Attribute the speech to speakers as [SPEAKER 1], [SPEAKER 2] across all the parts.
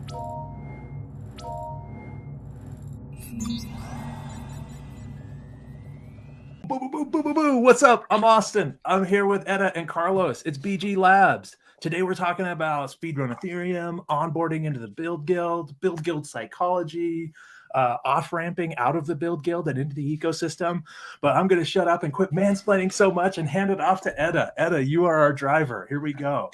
[SPEAKER 1] Boo. What's up? I'm Austin. I'm here with Etta and Carlos. It's BG Labs. Today we're talking about Speedrun Ethereum, onboarding into the Build Guild psychology, off-ramping out of the Build Guild and into the ecosystem. But I'm going to shut up and quit mansplaining so much and hand it off to Etta. Etta, you are our driver. Here we go.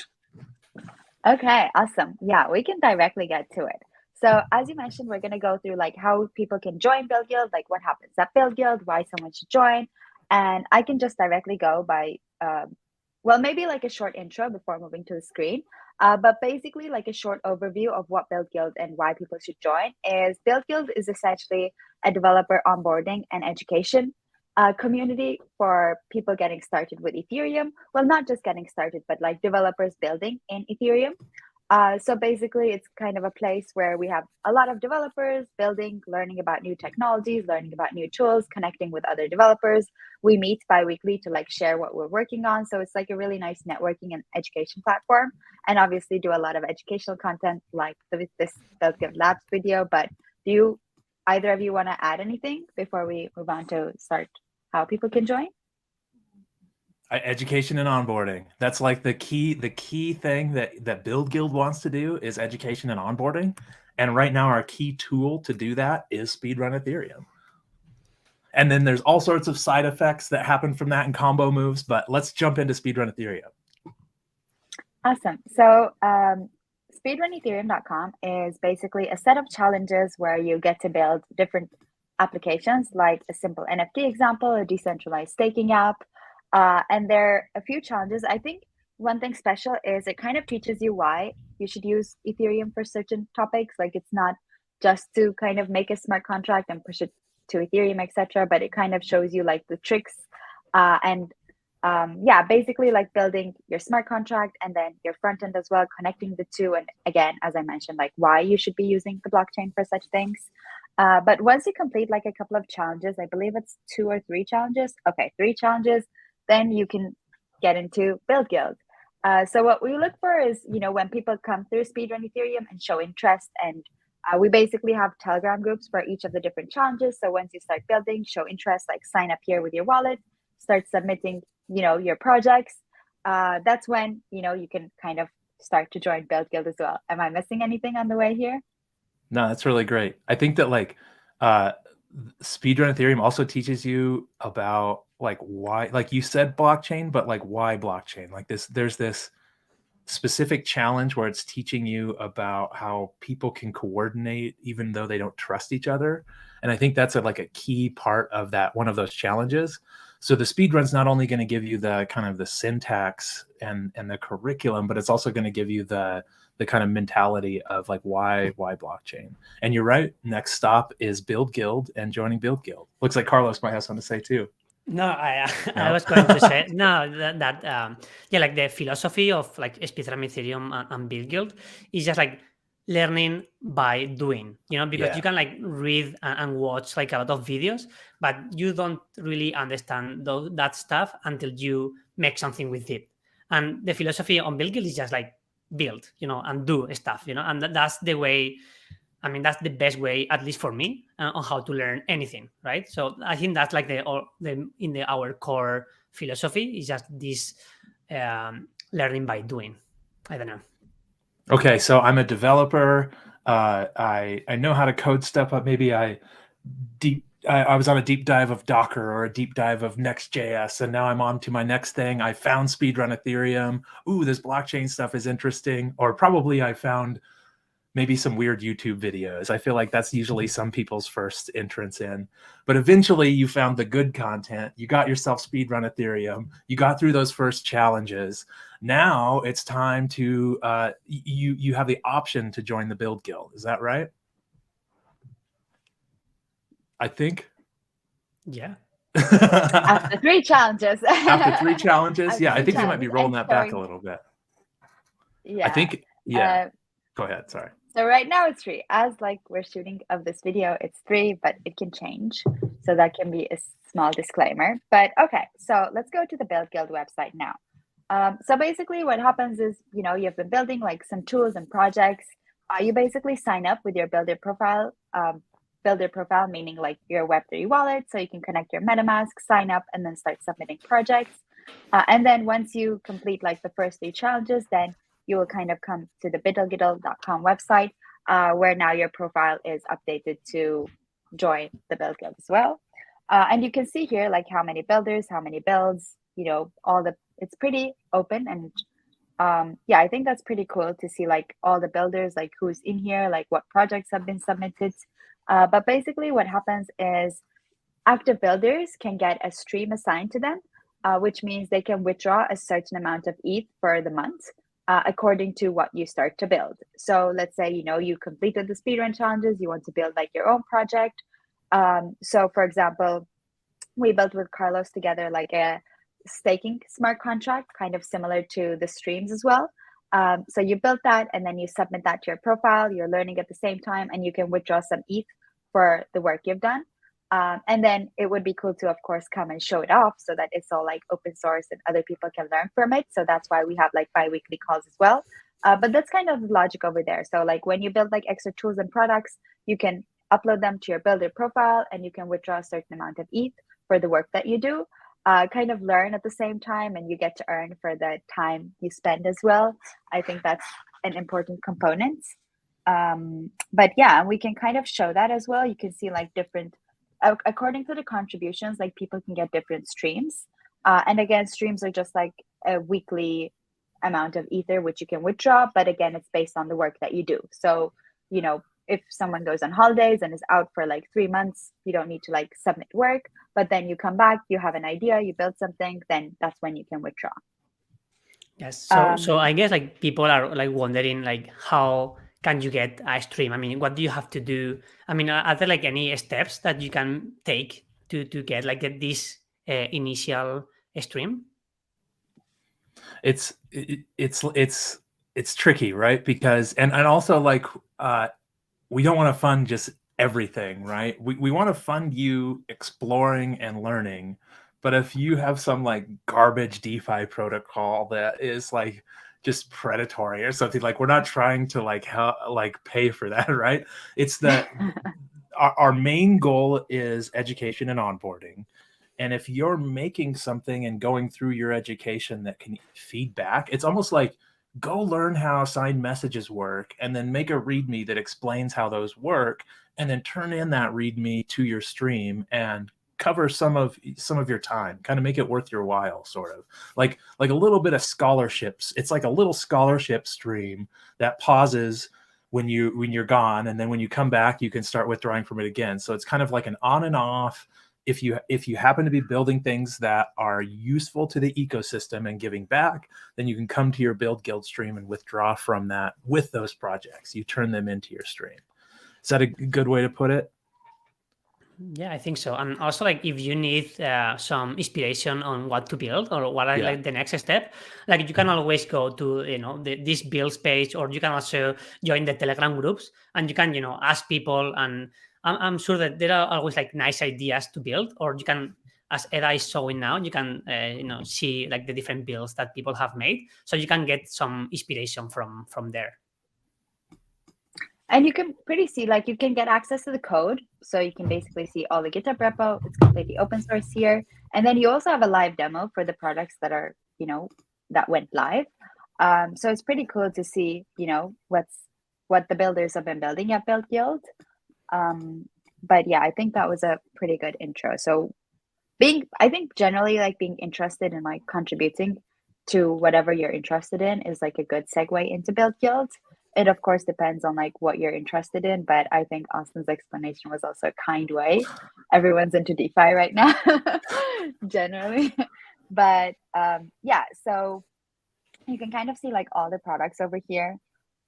[SPEAKER 2] Okay, awesome. Yeah, we can directly get to it. So as you mentioned, we're going to go through like how people can join Build Guild, like what happens at Build Guild, why someone should join. And I can just directly go by, well, maybe like a short intro before moving to the screen. But basically like a short overview of what Build Guild and why people should join is Build Guild is essentially a developer onboarding and education community for people getting started with Ethereum. Well, not just getting started, but like developers building in Ethereum. So basically, it's kind of a place where we have a lot of developers building, learning about new technologies, learning about new tools, connecting with other developers. We meet bi-weekly to like share what we're working on. So it's like a really nice networking and education platform. And obviously do a lot of educational content like this BuidlGuidl Labs video. But do either of you want to add anything before we move on to start how people can join?
[SPEAKER 1] Education and onboarding. That's like the key thing that Build Guild wants to do is education and onboarding. And right now our key tool to do that is Speedrun Ethereum. And then there's all sorts of side effects that happen from that and combo moves, but let's jump into Speedrun Ethereum.
[SPEAKER 2] Awesome. So SpeedrunEthereum.com is basically a set of challenges where you get to build different applications like a simple NFT example, a decentralized staking app. And there are a few challenges. I think one thing special is it kind of teaches you why you should use Ethereum for certain topics. Like it's not just to kind of make a smart contract and push it to Ethereum, etc. But it kind of shows you like the tricks yeah, basically like building your smart contract and then your front end as well, connecting the two. And again, as I mentioned, like why you should be using the blockchain for such things. But once you complete like a couple of challenges, I believe it's 2 or 3 challenges. Okay, 3 challenges. Then you can get into Build Guild. So what we look for is, you know, when people come through Speedrun Ethereum and show interest, and we basically have Telegram groups for each of the different challenges. So once you start building, show interest, like sign up here with your wallet, start submitting, you know, your projects. That's when, you know, you can kind of start to join Build Guild as well. Am I missing anything on the way here?
[SPEAKER 1] No, that's really great. I think that like Speedrun Ethereum also teaches you about like why, like you said blockchain, but like why blockchain? Like there's this specific challenge where it's teaching you about how people can coordinate even though they don't trust each other. And I think that's like a key part of that, one of those challenges. So the speedrun's not only going to give you the kind of the syntax and the curriculum, but it's also going to give you the kind of mentality of like why blockchain. And you're right, next stop is Build Guild and joining Build Guild. Looks like Carlos might have something to say too.
[SPEAKER 3] No, I was going to say no yeah, like the philosophy of like Speedrun Ethereum and Build Guild is just like learning by doing, you know, because you can like read and watch like a lot of videos, but you don't really understand that stuff until you make something with it. And the philosophy on Build Guild is just like build, you know, and do stuff, you know, and that's the way. I mean, that's the best way, at least for me, on how to learn anything, right? So I think that's like our core philosophy is just this learning by doing. I don't know.
[SPEAKER 1] Okay, so I'm a developer. I know how to code stuff, but maybe I was on a deep dive of Docker or a deep dive of Next.js, and now I'm on to my next thing. I found Speedrun Ethereum. Ooh, this blockchain stuff is interesting. Or probably I found maybe some weird YouTube videos. I feel like that's usually some people's first entrance in. But eventually you found the good content. You got yourself Speedrun Ethereum. You got through those first challenges. Now it's time to, you have the option to join the Build Guild. Is that right? I think.
[SPEAKER 3] Yeah.
[SPEAKER 2] After 3 challenges.
[SPEAKER 1] After 3 challenges? Yeah, I think we might be rolling that back a little bit.
[SPEAKER 2] Yeah.
[SPEAKER 1] I think, yeah. Go ahead, sorry.
[SPEAKER 2] So right now it's 3. As like we're shooting of this video, it's 3, but it can change. So that can be a small disclaimer. But okay, so let's go to the Build Guild website now. So basically what happens is, you know, you've been building like some tools and projects. You basically sign up with your builder profile. Builder profile meaning like your Web3 wallet, so you can connect your MetaMask, sign up, and then start submitting projects. And then once you complete like the first 3 challenges, then you will kind of come to the BuidlGuidl.com website, where now your profile is updated to join the build guild as well. And you can see here like how many builders, how many builds, it's pretty open. And yeah, I think that's pretty cool to see like all the builders, like who's in here, like what projects have been submitted. But basically what happens is active builders can get a stream assigned to them, which means they can withdraw a certain amount of ETH for the month, according to what you start to build. So let's say, you completed the speedrun challenges, you want to build like your own project. So for example, we built with Carlos together like a staking smart contract, kind of similar to the streams as well. So you built that and then you submit that to your profile, you're learning at the same time, and you can withdraw some ETH for the work you've done. And then it would be cool to, of course, come and show it off so that it's all like open source and other people can learn from it. So that's why we have like bi-weekly calls as well. But that's kind of the logic over there. So like when you build like extra tools and products, you can upload them to your builder profile and you can withdraw a certain amount of ETH for the work that you do. Kind of learn at the same time, and you get to earn for the time you spend as well. I think that's an important component. But yeah, we can kind of show that as well. You can see like different, according to the contributions, like people can get different streams. And again, streams are just like a weekly amount of Ether, which you can withdraw. But again, it's based on the work that you do. So, if someone goes on holidays and is out for like 3 months, you don't need to like submit work, but then you come back, you have an idea, you build something, then that's when you can withdraw.
[SPEAKER 3] Yes. So I guess like people are like wondering like how can you get a stream? I mean, what do you have to do? I mean, are there like any steps that you can take to get this initial stream?
[SPEAKER 1] It's tricky, right? Because and also like we don't want to fund just everything, right? We want to fund you exploring and learning. But if you have some like garbage DeFi protocol that is like just predatory or something, like we're not trying to like pay for that, right? It's that our main goal is education and onboarding. And if you're making something and going through your education that can feed back, it's almost like go learn how signed messages work and then make a README that explains how those work, and then turn in that README to your stream and cover some of your time, kind of make it worth your while, sort of like a little bit of scholarships. It's like a little scholarship stream that pauses when you're gone, and then when you come back, you can start withdrawing from it again. So it's kind of like an on and off. If you happen to be building things that are useful to the ecosystem and giving back, then you can come to your BuidlGuidl stream and withdraw from that with those projects. You turn them into your stream. Is that a good way to put it?
[SPEAKER 3] Yeah, I think so. And also, like, if you need some inspiration on what to build or what are like the next step, like you can always go to this builds page, or you can also join the Telegram groups, and you can ask people. And I'm sure that there are always like nice ideas to build, or you can, as Eda is showing now, you can see like the different builds that people have made, so you can get some inspiration from there.
[SPEAKER 2] And you can see, like, you can get access to the code. So you can basically see all the GitHub repo. It's completely open source here. And then you also have a live demo for the products that are, that went live. So it's pretty cool to see, what the builders have been building at BuidlGuidl. But yeah, I think that was a pretty good intro. So I think generally like being interested in like contributing to whatever you're interested in is like a good segue into BuidlGuidl. It of course depends on like what you're interested in, but I think Austin's explanation was also a kind way. Everyone's into DeFi right now, generally. But yeah, so you can kind of see like all the products over here.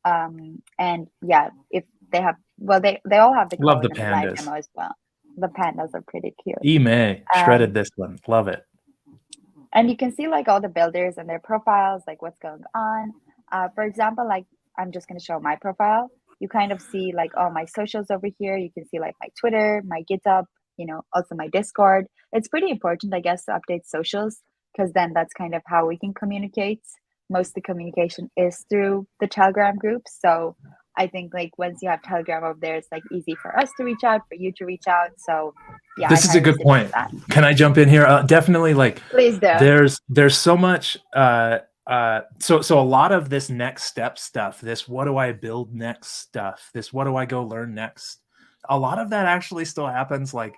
[SPEAKER 2] And yeah, if they have, well, they all have the
[SPEAKER 1] Love the
[SPEAKER 2] code and the live
[SPEAKER 1] pandas.
[SPEAKER 2] demo as well. The pandas are pretty cute.
[SPEAKER 1] Ime shredded this one. Love it.
[SPEAKER 2] And you can see like all the builders and their profiles, like what's going on. For example, like I'm just going to show my profile. You kind of see like all my socials over here. You can see like my Twitter, my GitHub, also my Discord. It's pretty important, I guess, to update socials, because then that's kind of how we can communicate. Most of the communication is through the Telegram group. So I think like once you have Telegram over there, it's like easy for us to reach out, for you to reach out. So yeah,
[SPEAKER 1] This
[SPEAKER 2] I
[SPEAKER 1] is a
[SPEAKER 2] highly
[SPEAKER 1] good point.
[SPEAKER 2] suggest that.
[SPEAKER 1] Can I jump in here? Definitely. Like,
[SPEAKER 2] Please do.
[SPEAKER 1] there's so much. So a lot of this next step stuff, this what do I build next stuff, this what do I go learn next, a lot of that actually still happens like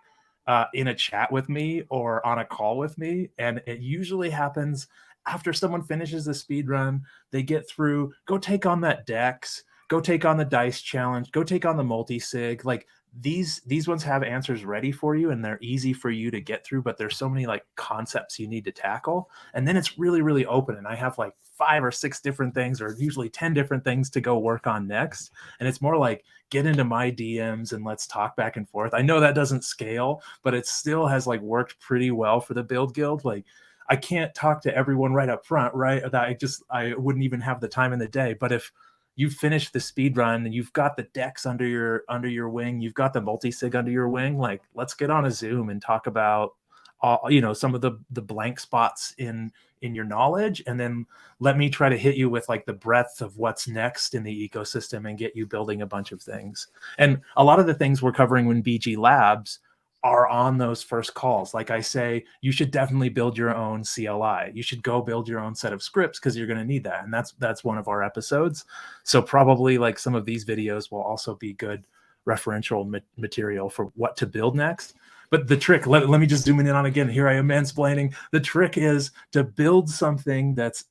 [SPEAKER 1] in a chat with me or on a call with me, and it usually happens after someone finishes the speed run. They get through, go take on that dex, go take on the dice challenge, go take on the multi-sig. Like these ones have answers ready for you and they're easy for you to get through, but there's so many like concepts you need to tackle, and then it's really, really open, and I have like 5 or 6 different things, or usually 10 different things to go work on next. And it's more like, get into my DMs and let's talk back and forth. I know that doesn't scale, but it still has like worked pretty well for the Build Guild. Like, I can't talk to everyone right up front, right? That I wouldn't even have the time in the day. But if you've finished the speed run and you've got the decks under your wing, you've got the multi-sig under your wing, like, let's get on a Zoom and talk about some of the blank spots in your knowledge, and then let me try to hit you with like the breadth of what's next in the ecosystem and get you building a bunch of things. And a lot of the things we're covering in BG Labs are on those first calls. Like I say, you should definitely build your own CLI. You should go build your own set of scripts because you're going to need that. And that's one of our episodes. So probably like some of these videos will also be good referential material for what to build next. But the trick, let me just zoom in on again. Here I am mansplaining. The trick is to build something that's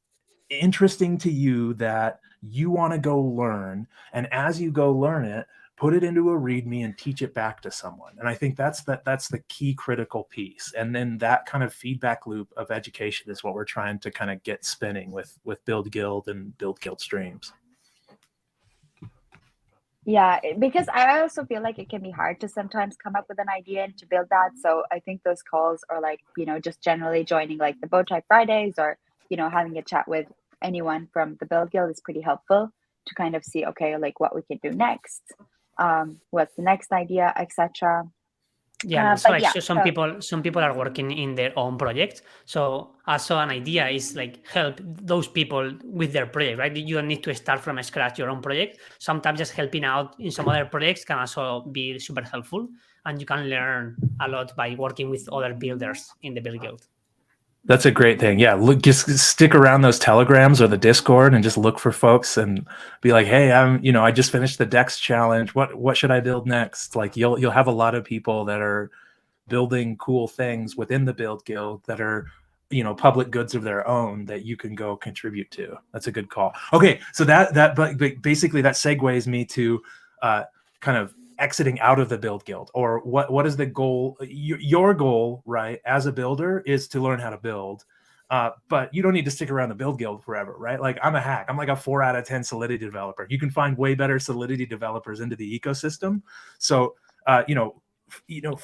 [SPEAKER 1] interesting to you, that you want to go learn. And as you go learn it, put it into a README and teach it back to someone. And I think that's the key critical piece. And then that kind of feedback loop of education is what we're trying to kind of get spinning with BuidlGuidl and BuidlGuidl Streams.
[SPEAKER 2] Yeah, because I also feel like it can be hard to sometimes come up with an idea and to build that. So I think those calls are like, just generally joining like the Bowtie Fridays, or, having a chat with anyone from the Build Guild is pretty helpful to kind of see, okay, like what we can do next, what's the next idea, etc.
[SPEAKER 3] Yeah, so like,
[SPEAKER 2] yeah,
[SPEAKER 3] so some people are working in their own project. So also an idea is like help those people with their project, right? You don't need to start from scratch your own project. Sometimes just helping out in some other projects can also be super helpful, and you can learn a lot by working with other builders in the Build Guild.
[SPEAKER 1] That's a great thing. Yeah, look, just stick around those telegrams or the Discord and just look for folks and be like, hey, I just finished the Dex challenge. What should I build next? Like, you'll have a lot of people that are building cool things within the Build Guild that are, public goods of their own that you can go contribute to. That's a good call. Okay, so but basically that segues me to kind of exiting out of the Build Guild, or what is the goal? Your goal, right, as a builder is to learn how to build, but you don't need to stick around the Build Guild forever, right? Like, I'm a hack. I'm like a 4 out of 10 Solidity developer. You can find way better Solidity developers into the ecosystem. So,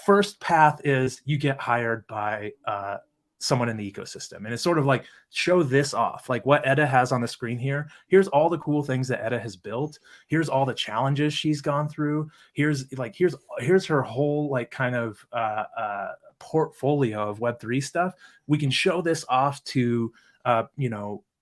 [SPEAKER 1] first path is you get hired by someone in the ecosystem, and it's sort of like, show this off, like what Edda has on the screen here. Here's all the cool things that Edda has built. Here's all the challenges she's gone through. Here's her whole like kind of portfolio of Web3 stuff. We can show this off to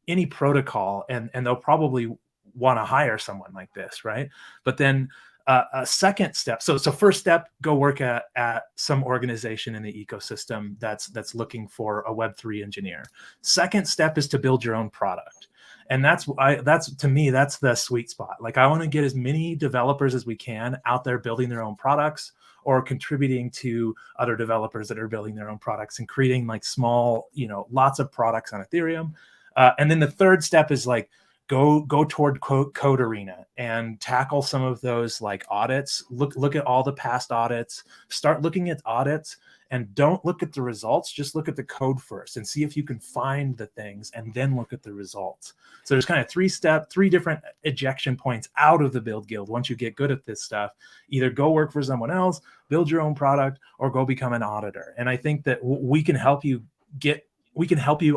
[SPEAKER 1] any protocol, and they'll probably want to hire someone like this, right? But then a second step. So first step, go work at some organization in the ecosystem that's looking for a Web3 engineer. Second step is to build your own product. And that's to me, that's the sweet spot. Like, I want to get as many developers as we can out there building their own products, or contributing to other developers that are building their own products and creating like small, lots of products on Ethereum. And then the third step is like, go toward code arena and tackle some of those like audits. Look at all the past audits, start looking at audits, and don't look at the results. Just look at the code first and see if you can find the things, and then look at the results. So there's kind of three different ejection points out of the Build Guild. Once you get good at this stuff, either go work for someone else, build your own product, or go become an auditor. And I think that we can help you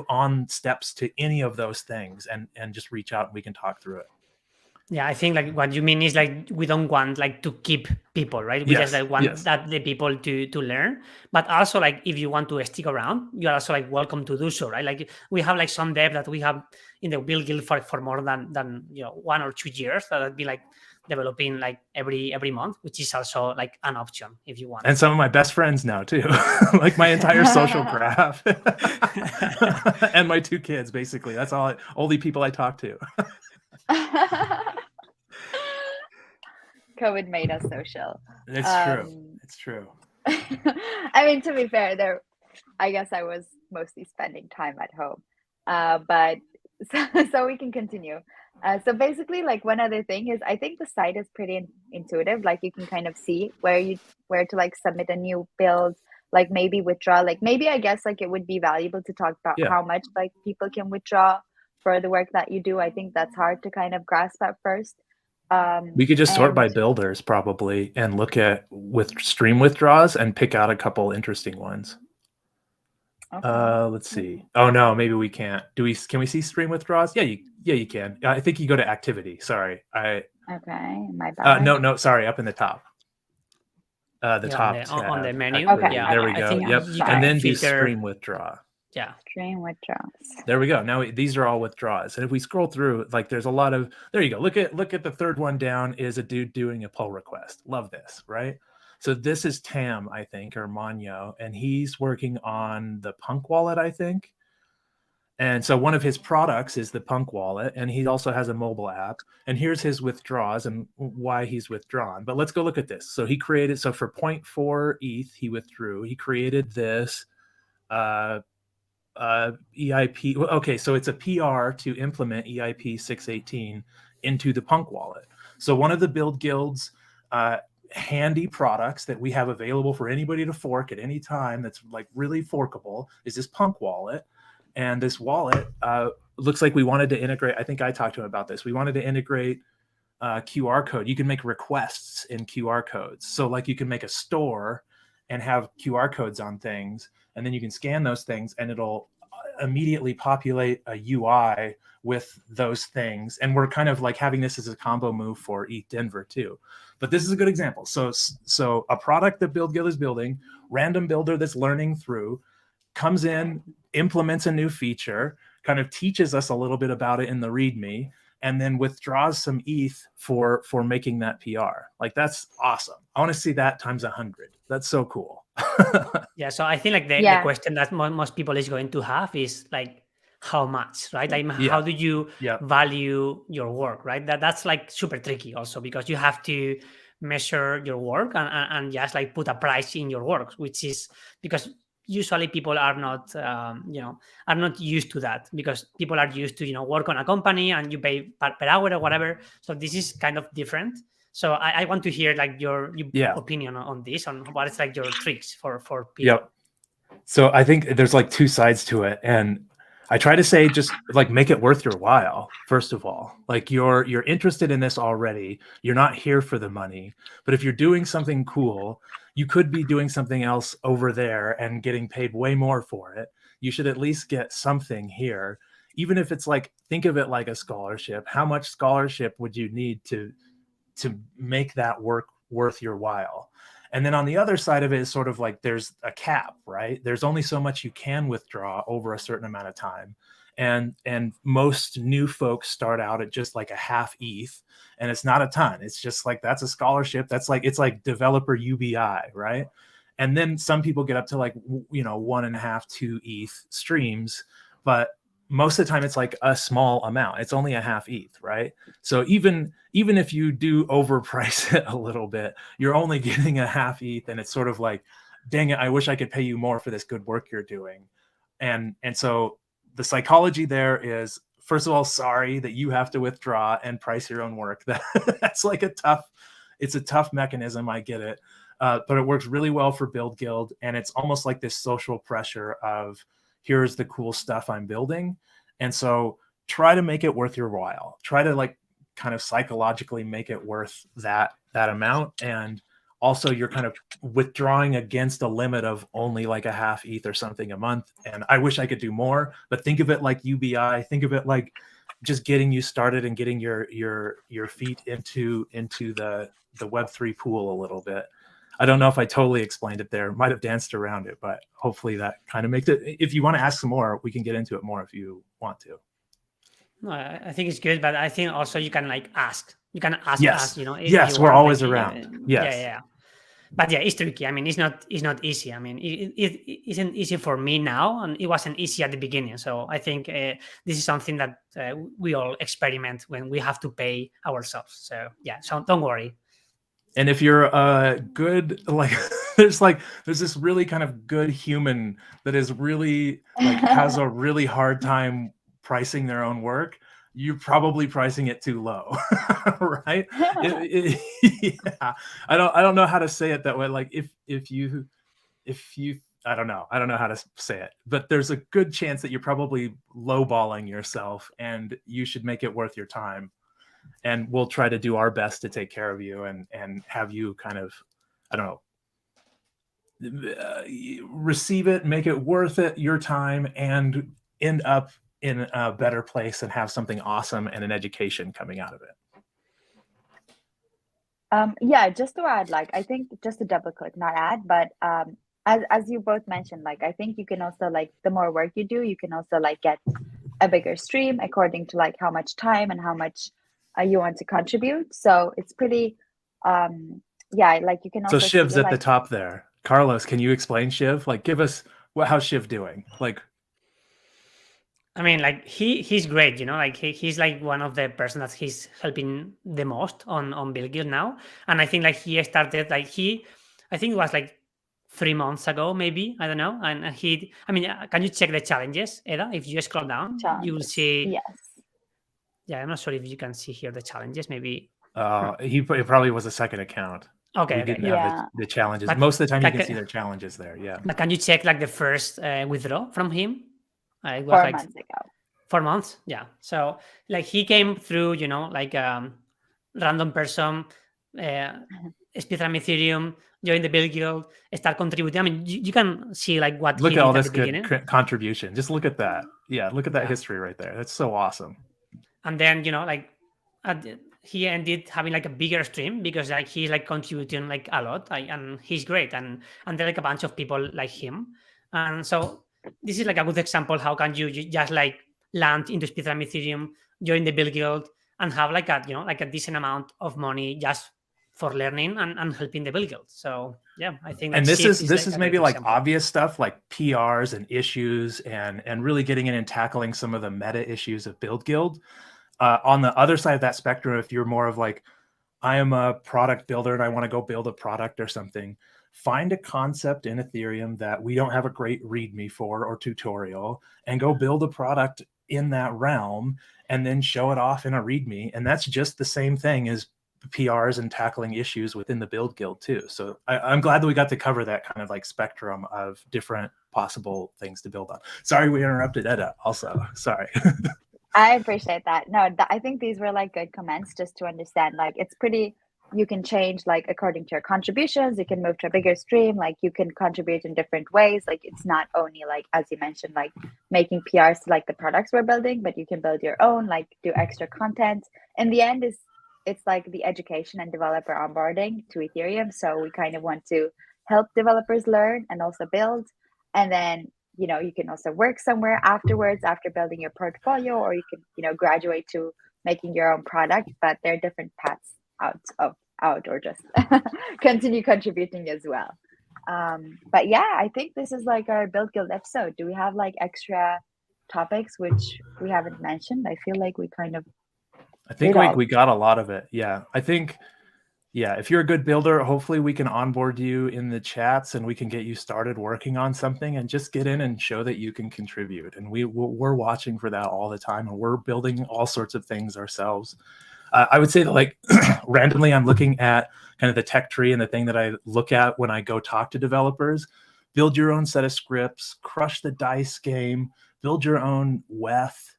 [SPEAKER 1] on steps to any of those things, and just reach out and we can talk through it.
[SPEAKER 3] Yeah, I think like what you mean is like we don't want like to keep people, right? We just
[SPEAKER 1] Yes,
[SPEAKER 3] like want
[SPEAKER 1] yes.
[SPEAKER 3] that the people to learn. But also like if you want to stick around, you are also like welcome to do so, right? Like we have like some dev that we have in the Build Guild for more than 1 or 2 years that have been like developing like every month, which is also like an option if you want.
[SPEAKER 1] And some of my best friends now too, like my entire social graph and my 2 kids, basically. That's only people I talk to.
[SPEAKER 2] COVID made us social.
[SPEAKER 1] It's true. It's true.
[SPEAKER 2] I mean, to be fair, I guess I was mostly spending time at home. But so we can continue. So basically, like one other thing is I think the site is pretty intuitive. Like you can kind of see where to like submit a new build, like maybe withdraw. Like maybe I guess like it would be valuable to talk about
[SPEAKER 1] Yeah.
[SPEAKER 2] how much like people can withdraw for the work that you do. I think that's hard to kind of grasp at first.
[SPEAKER 1] We could just sort by builders probably and look at stream withdraws and pick out a couple interesting ones. Okay. Let's see. Oh no, maybe we can't. Can we see stream withdraws? Yeah, you can. I think you go to activity. Sorry.
[SPEAKER 2] Okay, my bad.
[SPEAKER 1] No, sorry, up in the top. The top tab.
[SPEAKER 3] On the menu.
[SPEAKER 2] Okay.
[SPEAKER 3] Yeah,
[SPEAKER 1] there we go. Yep. And then do stream withdraw.
[SPEAKER 3] Yeah.
[SPEAKER 2] Stream withdraws.
[SPEAKER 1] There we go. Now these are all withdraws. And if we scroll through, like there's a lot of, there you go. Look at the third one down is a dude doing a pull request. Love this, right? So this is Tam, I think, or Manyo, and he's working on the Punk wallet, I think. And so one of his products is the Punk wallet, and he also has a mobile app. And here's his withdraws and why he's withdrawn. But let's go look at this. So he created, so for 0.4 ETH, he withdrew. He created this EIP. Okay, so it's a PR to implement EIP 618 into the Punk wallet. So one of the Build Guild's handy products that we have available for anybody to fork at any time that's like really forkable is this Punk wallet. And this wallet looks like we wanted to integrate, I think I talked to him about this. We wanted to integrate QR code. You can make requests in QR codes. So like you can make a store and have QR codes on things, and then you can scan those things and it'll immediately populate a UI with those things. And we're kind of like having this as a combo move for ETH Denver too. But this is a good example. So a product that Build Guild is building, random builder that's learning through, comes in, implements a new feature, kind of teaches us a little bit about it in the README, and then withdraws some ETH for making that PR. Like that's awesome. I want to see that times 100. That's so cool.
[SPEAKER 3] Yeah. So I think like the question that most people is going to have is like how much, right? Like how do you value your work, right? That's like super tricky also because you have to measure your work and just like put a price in your work, which is because usually people are not are not used to that because people are used to work on a company and you pay per hour or whatever. So this is kind of different. So I want to hear like your opinion on this, on what is like your tricks for people.
[SPEAKER 1] Yep. So I think there's like 2 sides to it, and I try to say just like make it worth your while. First of all, like you're interested in this already. You're not here for the money, but if you're doing something cool, you could be doing something else over there and getting paid way more for it. You should at least get something here, even if it's like, think of it like a scholarship. How much scholarship would you need to make that work worth your while? And then on the other side of it is sort of like there's a cap, right? There's only so much you can withdraw over a certain amount of time. And most new folks start out at just like a half ETH, and it's not a ton. It's just like, that's a scholarship. That's like, it's like developer UBI, right? And then some people get up to like, 1.5, 2 ETH streams, but most of the time it's like a small amount. It's only a half ETH, right? So even if you do overprice it a little bit, you're only getting a half ETH, and it's sort of like, dang it, I wish I could pay you more for this good work you're doing. And so the psychology there is, first of all, sorry that you have to withdraw and price your own work. That's like it's a tough mechanism. I get it. But it works really well for Build Guild. And it's almost like this social pressure of, here's the cool stuff I'm building. And so try to make it worth your while. Try to like kind of psychologically make it worth that amount. And also you're kind of withdrawing against a limit of only like a half ETH or something a month. And I wish I could do more, but think of it like UBI. Think of it like just getting you started and getting your feet into the Web3 pool a little bit. I don't know if I totally explained it there. Might have danced around it, but hopefully that kind of makes it. If you want to ask some more, we can get into it more if you want to.
[SPEAKER 3] No, I think it's good, but I think also you can like ask. You can ask
[SPEAKER 1] Yes.
[SPEAKER 3] us, you know. If
[SPEAKER 1] Yes,
[SPEAKER 3] you
[SPEAKER 1] we're
[SPEAKER 3] want,
[SPEAKER 1] always
[SPEAKER 3] like,
[SPEAKER 1] around. Yes.
[SPEAKER 3] Yeah. But yeah, it's tricky. I mean, it's not easy. I mean, it isn't easy for me now, and it wasn't easy at the beginning. So I think this is something that we all experiment when we have to pay ourselves. So yeah, so don't worry.
[SPEAKER 1] And if you're good, like there's this really kind of good human that is really like has a really hard time pricing their own work, you're probably pricing it too low, right? Yeah, I don't know how to say it that way. Like if you I don't know how to say it, but there's a good chance that you're probably lowballing yourself, and you should make it worth your time. And we'll try to do our best to take care of you and have you kind of, I don't know, receive it, make it worth it, your time, and end up in a better place and have something awesome and an education coming out of it.
[SPEAKER 2] Yeah, just to add, like, I think just to double click, not add, but as you both mentioned, like, I think you can also, like, the more work you do, you can also like get a bigger stream according to like how much time and how much you want to contribute. So it's pretty, yeah, like you can also.
[SPEAKER 1] So Shiv's at
[SPEAKER 2] like,
[SPEAKER 1] the top there. Carlos, can you explain Shiv? Like, give us how's Shiv doing? Like,
[SPEAKER 3] I mean, like he's great, you know, like he's like one of the person that he's helping the most on BuidlGuidl now. And I think like he started like I think it was like 3 months ago, maybe, I don't know. And I mean, can you check the challenges, Eda? If you scroll down, you will see.
[SPEAKER 2] Yes.
[SPEAKER 3] Yeah, I'm not sure if you can see here the challenges, maybe.
[SPEAKER 1] it probably was a second account.
[SPEAKER 3] Okay.
[SPEAKER 1] We didn't have the challenges.
[SPEAKER 3] But
[SPEAKER 1] most of the time you can see their challenges there. Yeah.
[SPEAKER 3] But can you check like the first withdraw from him?
[SPEAKER 2] It was 4 months ago.
[SPEAKER 3] 4 months, yeah. So like he came through, you know, like random person, Speedrun Ethereum, join the BuidlGuidl, start contributing. I mean, you can see like what
[SPEAKER 1] look
[SPEAKER 3] he
[SPEAKER 1] at
[SPEAKER 3] did
[SPEAKER 1] all this
[SPEAKER 3] at the
[SPEAKER 1] good
[SPEAKER 3] beginning.
[SPEAKER 1] Contribution. Just look at that. Yeah, look at that history right there. That's so awesome.
[SPEAKER 3] And then, you know, like he ended having like a bigger stream because like he's like contributing like a lot, and he's great, and there are like a bunch of people like him. And so this is like a good example. How can you just like land into Speedrun Ethereum, join the BuidlGuidl, and have like a, you know, like a decent amount of money just for learning and helping the BuidlGuidl. So yeah, I think.
[SPEAKER 1] And this is maybe like obvious stuff like PRs and issues and really getting in and tackling some of the meta issues of BuidlGuidl. On the other side of that spectrum, if you're more of like, I am a product builder and I want to go build a product or something, find a concept in Ethereum that we don't have a great README for or tutorial, and go build a product in that realm and then show it off in a README. And that's just the same thing as PRs and tackling issues within the BuidlGuidl too. So I'm glad that we got to cover that kind of like spectrum of different possible things to build on. Sorry, we interrupted Eda also. Sorry.
[SPEAKER 2] I appreciate that. No, I think these were like good comments just to understand, like it's pretty, you can change like according to your contributions, you can move to a bigger stream, like you can contribute in different ways. Like it's not only like, as you mentioned, like making PRs to like the products we're building, but you can build your own, like do extra content. In the end, it's like the education and developer onboarding to Ethereum. So we kind of want to help developers learn and also build. And then, you know, you can also work somewhere afterwards after building your portfolio, or you can, you know, graduate to making your own product. But there are different paths out or just continue contributing as well. But yeah, I think this is like our BuidlGuidl episode. Do we have like extra topics which we haven't mentioned? I feel like we kind of,
[SPEAKER 1] I think we got a lot of it. Yeah, I think, yeah, if you're a good builder, hopefully we can onboard you in the chats and we can get you started working on something and just get in and show that you can contribute. And we're watching for that all the time, and we're building all sorts of things ourselves. I would say that like randomly, I'm looking at kind of the tech tree, and the thing that I look at when I go talk to developers: build your own set of scripts, crush the dice game, build your own WETH,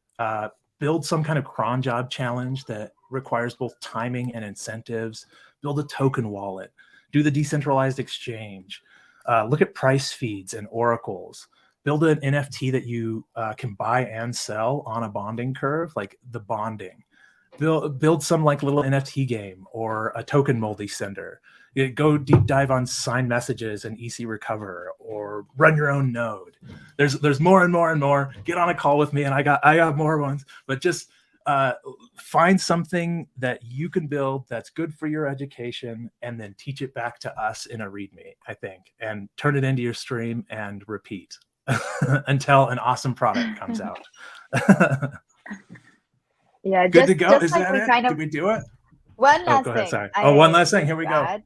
[SPEAKER 1] build some kind of cron job challenge that requires both timing and incentives, build a token wallet, do the decentralized exchange, look at price feeds and oracles, build an NFT that you can buy and sell on a bonding curve, like the bonding. Build some like little NFT game or a token multi-sender. Go deep dive on signed messages and EC Recover, or run your own node. There's more and more and more. Get on a call with me, and I got more ones. But just find something that you can build that's good for your education, and then teach it back to us in a README, I think, and turn it into your stream and repeat until an awesome product comes out.
[SPEAKER 2] Yeah,
[SPEAKER 1] good to go.
[SPEAKER 2] Just
[SPEAKER 1] Is
[SPEAKER 2] like
[SPEAKER 1] that it? Did we do it?
[SPEAKER 2] One last
[SPEAKER 1] go
[SPEAKER 2] thing.
[SPEAKER 1] ahead, sorry. One last thing. Here we go.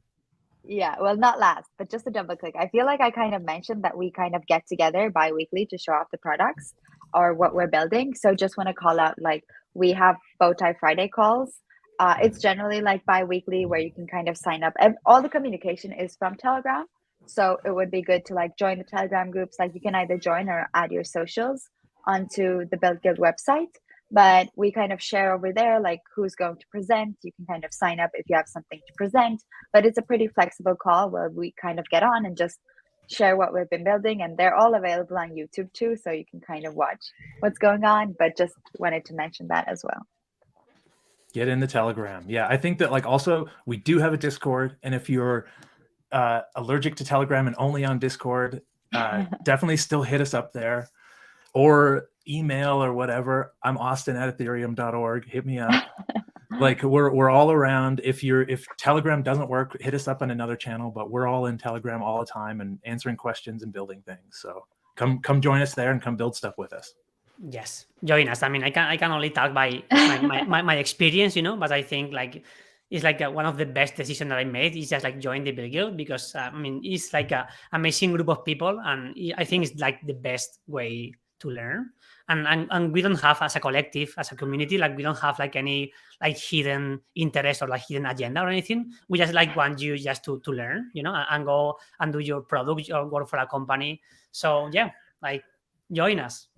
[SPEAKER 2] Yeah, well, not last, but just a double click. I feel like I kind of mentioned that we kind of get together bi-weekly to show off the products or what we're building. So just want to call out, like, we have Bowtie Friday calls. It's generally like bi-weekly where you can kind of sign up. And all the communication is from Telegram. So it would be good to like join the Telegram groups. Like you can either join or add your socials onto the BuidlGuidl website. But we kind of share over there, like who's going to present. You can kind of sign up if you have something to present, but it's a pretty flexible call where we kind of get on and just share what we've been building, and they're all available on YouTube too. So you can kind of watch what's going on, but just wanted to mention that as well.
[SPEAKER 1] Get in the Telegram. Yeah, I think that like also we do have a Discord, and if you're allergic to Telegram and only on Discord, definitely still hit us up there, or email or whatever. I'm austin@ethereum.org. Hit me up. Like we're all around. If Telegram doesn't work, hit us up on another channel, but we're all in Telegram all the time and answering questions and building things. So come join us there and come build stuff with us.
[SPEAKER 3] Yes, join us. I mean, I can only talk by my experience, you know, but I think like it's like one of the best decisions that I made is just like join the BuidlGuidl, because I mean, it's like a amazing group of people, and I think it's like the best way to learn. And we don't have, as a collective, as a community, like we don't have like any like hidden interest or like hidden agenda or anything. We just like want you just to learn, you know, and go and do your product or work for a company. So yeah, like join us.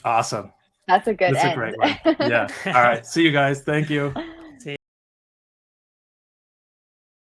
[SPEAKER 1] Awesome.
[SPEAKER 2] That's a good
[SPEAKER 1] That's
[SPEAKER 2] end.
[SPEAKER 1] a great one. Yeah. All right. See you guys. Thank you.